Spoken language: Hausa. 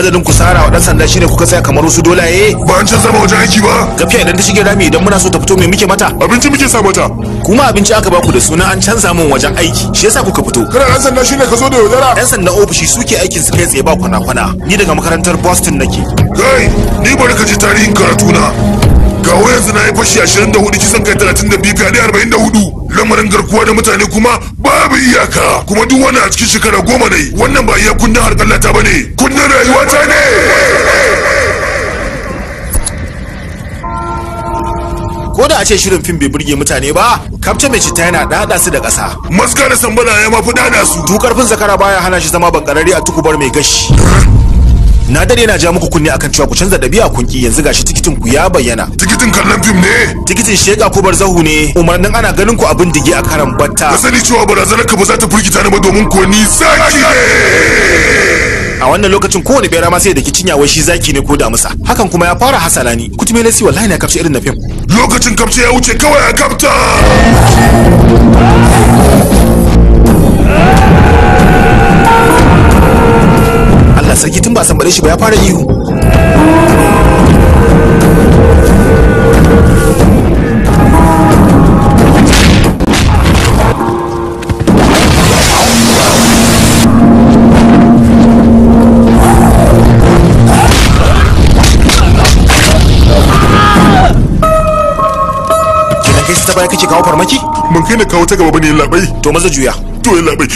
madadin ku sara wa dan sanda shine kuka tsaya kamar wasu dolaye. Ba an canza ma wajen aiki ba. Gafiya idan ta shige rami idan muna so ta fito me muke mata? Abinci muke sa mata. Kuma abinci aka baku da suna an canza min wajen aiki shi yasa kuka fito. Kana dan sanda shine ka zo da yaudara. Yan sandan ofishi suke aikin su kai tsaye ba kwana-kwana. Ni daga makarantar Boston nake. Kai ni bari ka ji tarihin karatuna. Ga yanzu na yi fashi 24 kisan kai 32 fyaɗe 44. Lamarin garkuwa da mutane kuma babu iyaka. Kuma duk wani a cikin shekara 10 ne. Wannan ba iya kundin harkallata ba ne. Kundin rayuwata ne. Ko da a ce shirin fim bai burge mutane ba, Kafce mai citta yana dada su da ƙasa. Maska da sambala ya mafi dada su. Tu karfin zakara baya hana shi zama bankarare a tukubar mai gashi. Na dare na ja muku kunni akan cewa ku canza dabi'a kunki yanzu gashi tikitin ku ya bayyana. Tikitin kallon fim ne? Tikitin sheka ko barzahu ne. Umarnin ana ganin ku abin dige a karan batta. Ka sani cewa barazanar ka ba za ta firgita ni ba domin ko ni zaki ne. A wannan lokacin kowane bera ma sai da ki cinya wai shi zaki ne ko damusa. Hakan kuma ya fara hasala ni. Kutume lasi wallahi na Kafce irin na fim. Lokacin Kafce ya wuce kawai a kafta. Allah sarki tun ba san bare shi ba ya fara ihu. Kenan kai ta baya kake kawo farmaki? Mun kai na kawo ta gaba bane labai. To maza juya. To labai.